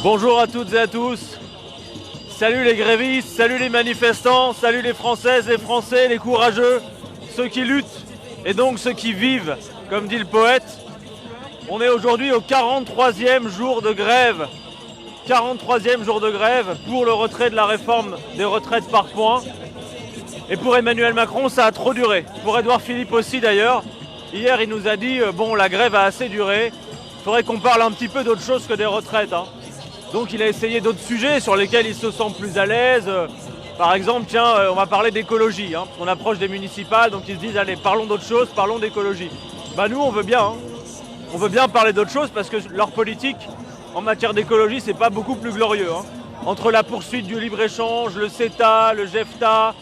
Bonjour à toutes et à tous. Salut les grévistes, salut les manifestants, salut les Françaises, les Français, les courageux, ceux qui luttent et donc ceux qui vivent, comme dit le poète. On est aujourd'hui au 43e jour de grève. 43e jour de grève pour le retrait de la réforme des retraites par points. Et pour Emmanuel Macron, ça a trop duré. Pour Édouard Philippe aussi d'ailleurs. Hier, il nous a dit bon, la grève a assez duré. Il faudrait qu'on parle un petit peu d'autre chose que des retraites. Donc il a essayé d'autres sujets sur lesquels il se sent plus à l'aise. Par exemple, tiens, on va parler d'écologie. On approche des municipales, donc ils se disent allez, parlons d'autre chose, parlons d'écologie. Bah nous, on veut bien. On veut bien parler d'autre chose parce que leur politique en matière d'écologie, c'est pas beaucoup plus glorieux. Entre la poursuite du libre-échange, le CETA, le GEFTA,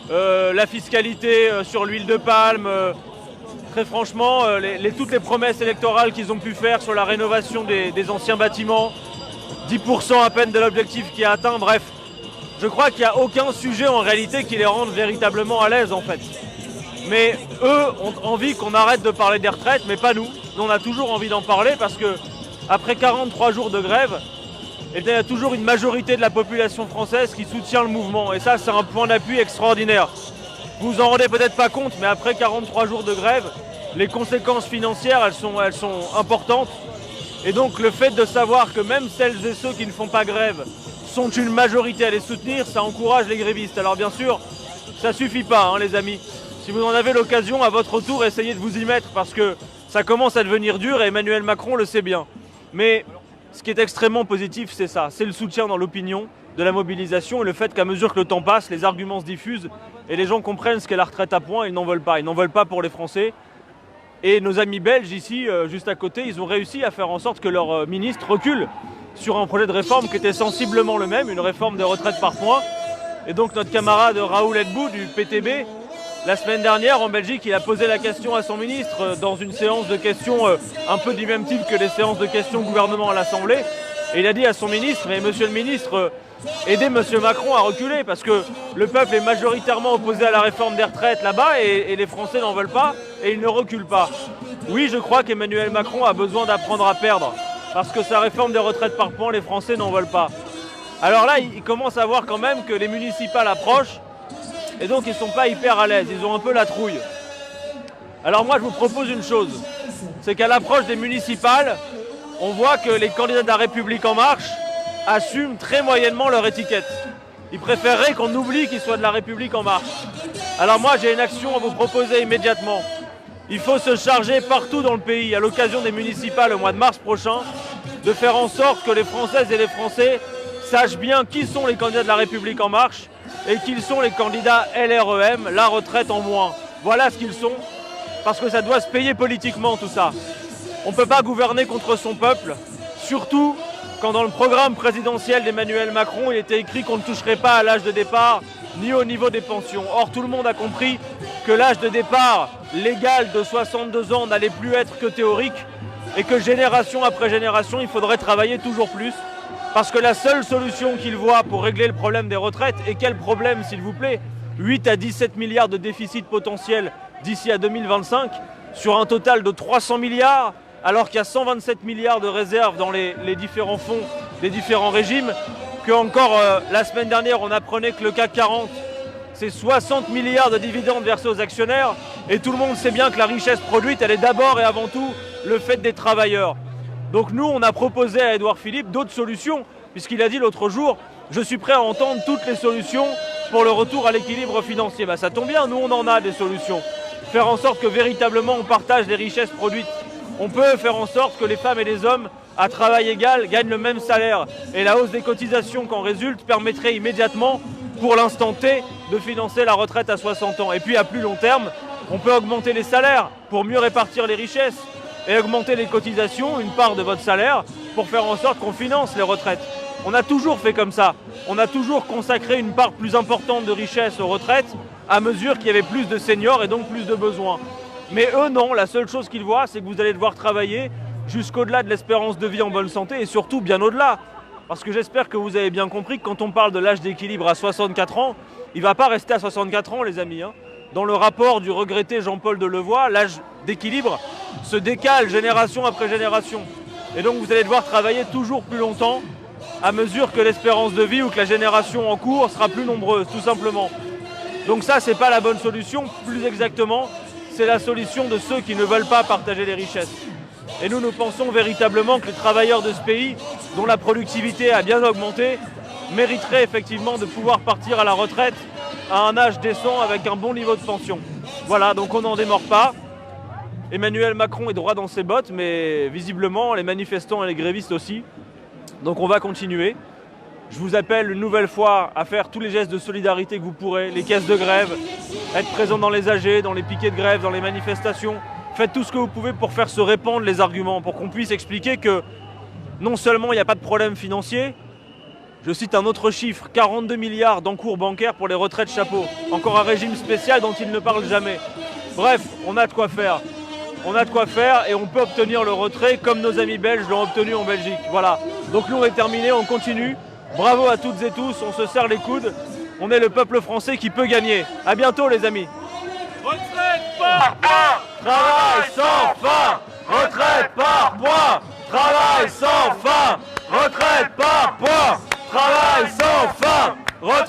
la fiscalité sur l'huile de palme, très franchement, toutes les promesses électorales qu'ils ont pu faire sur la rénovation des anciens bâtiments, 10% à peine de l'objectif qui est atteint, bref. Je crois qu'il n'y a aucun sujet en réalité qui les rende véritablement à l'aise en fait. Mais eux ont envie qu'on arrête de parler des retraites, mais pas nous. Nous on a toujours envie d'en parler parce que après 43 jours de grève, il y a toujours une majorité de la population française qui soutient le mouvement. Et ça, c'est un point d'appui extraordinaire. Vous vous en rendez peut-être pas compte, mais après 43 jours de grève, les conséquences financières, elles sont importantes. Et donc le fait de savoir que même celles et ceux qui ne font pas grève sont une majorité à les soutenir, ça encourage les grévistes. Alors bien sûr, ça suffit pas, les amis. Si vous en avez l'occasion, à votre tour, essayez de vous y mettre parce que ça commence à devenir dur et Emmanuel Macron le sait bien. Mais ce qui est extrêmement positif, c'est ça, c'est le soutien dans l'opinion, de la mobilisation et le fait qu'à mesure que le temps passe, les arguments se diffusent et les gens comprennent ce qu'est la retraite à points, ils n'en veulent pas. Ils n'en veulent pas pour les Français. Et nos amis belges ici, juste à côté, ils ont réussi à faire en sorte que leur ministre recule sur un projet de réforme qui était sensiblement le même, une réforme des retraites par points. Et donc notre camarade Raoul Edbou du PTB, la semaine dernière en Belgique, il a posé la question à son ministre dans une séance de questions un peu du même type que les séances de questions au gouvernement à l'Assemblée. Et il a dit à son ministre, mais monsieur le ministre, aidez monsieur Macron à reculer parce que le peuple est majoritairement opposé à la réforme des retraites là-bas et les Français n'en veulent pas et ils ne reculent pas. Oui, je crois qu'Emmanuel Macron a besoin d'apprendre à perdre parce que sa réforme des retraites par points, les Français n'en veulent pas. Alors là, il commence à voir quand même que les municipales approchent et donc ils ne sont pas hyper à l'aise, ils ont un peu la trouille. Alors moi, je vous propose une chose, c'est qu'à l'approche des municipales, on voit que les candidats de la République En Marche assument très moyennement leur étiquette. Ils préféreraient qu'on oublie qu'ils soient de la République En Marche. Alors moi, j'ai une action à vous proposer immédiatement. Il faut se charger partout dans le pays, à l'occasion des municipales au mois de mars prochain, de faire en sorte que les Françaises et les Français sachent bien qui sont les candidats de la République En Marche et qui sont les candidats LREM, la retraite en moins. Voilà ce qu'ils sont, parce que ça doit se payer politiquement tout ça. On ne peut pas gouverner contre son peuple, surtout quand dans le programme présidentiel d'Emmanuel Macron, il était écrit qu'on ne toucherait pas à l'âge de départ ni au niveau des pensions. Or, tout le monde a compris que l'âge de départ légal de 62 ans n'allait plus être que théorique et que génération après génération, il faudrait travailler toujours plus. Parce que la seule solution qu'il voit pour régler le problème des retraites, et quel problème s'il vous plaît, 8 à 17 milliards de déficit potentiel d'ici à 2025, sur un total de 300 milliards, alors qu'il y a 127 milliards de réserves dans les différents fonds des différents régimes, que encore la semaine dernière on apprenait que le CAC 40 c'est 60 milliards de dividendes versés aux actionnaires et tout le monde sait bien que la richesse produite elle est d'abord et avant tout le fait des travailleurs. Donc nous on a proposé à Édouard Philippe d'autres solutions puisqu'il a dit l'autre jour je suis prêt à entendre toutes les solutions pour le retour à l'équilibre financier. Ça tombe bien, nous on en a des solutions. Faire en sorte que véritablement on partage les richesses produites. On peut faire en sorte que les femmes et les hommes à travail égal gagnent le même salaire. Et la hausse des cotisations qu'en résulte permettrait immédiatement, pour l'instant T, de financer la retraite à 60 ans. Et puis à plus long terme, on peut augmenter les salaires pour mieux répartir les richesses et augmenter les cotisations, une part de votre salaire, pour faire en sorte qu'on finance les retraites. On a toujours fait comme ça. On a toujours consacré une part plus importante de richesse aux retraites à mesure qu'il y avait plus de seniors et donc plus de besoins. Mais eux, non, la seule chose qu'ils voient, c'est que vous allez devoir travailler jusqu'au-delà de l'espérance de vie en bonne santé et surtout bien au-delà. Parce que j'espère que vous avez bien compris que quand on parle de l'âge d'équilibre à 64 ans, il ne va pas rester à 64 ans, les amis. dans le rapport du regretté Jean-Paul Delevoye, l'âge d'équilibre se décale génération après génération. Et donc vous allez devoir travailler toujours plus longtemps à mesure que l'espérance de vie ou que la génération en cours sera plus nombreuse, tout simplement. Donc ça, c'est pas la bonne solution, plus exactement, c'est la solution de ceux qui ne veulent pas partager les richesses. Et nous pensons véritablement que les travailleurs de ce pays, dont la productivité a bien augmenté, mériteraient effectivement de pouvoir partir à la retraite à un âge décent avec un bon niveau de pension. Voilà, donc on n'en démord pas. Emmanuel Macron est droit dans ses bottes, mais visiblement les manifestants et les grévistes aussi. Donc on va continuer. Je vous appelle une nouvelle fois à faire tous les gestes de solidarité que vous pourrez, les caisses de grève, être présent dans les AG, dans les piquets de grève, dans les manifestations. Faites tout ce que vous pouvez pour faire se répandre les arguments, pour qu'on puisse expliquer que non seulement il n'y a pas de problème financier, je cite un autre chiffre, 42 milliards d'encours bancaires pour les retraites chapeaux. Encore un régime spécial dont ils ne parlent jamais. Bref, on a de quoi faire. On a de quoi faire et on peut obtenir le retrait comme nos amis belges l'ont obtenu en Belgique. Voilà. Donc nous on est terminé, on continue. Bravo à toutes et tous, on se serre les coudes. On est le peuple français qui peut gagner. À bientôt les amis. Retraite par points, Travail sans fin. Retraite par points. Travail sans fin. Retraite par points. Travail sans fin.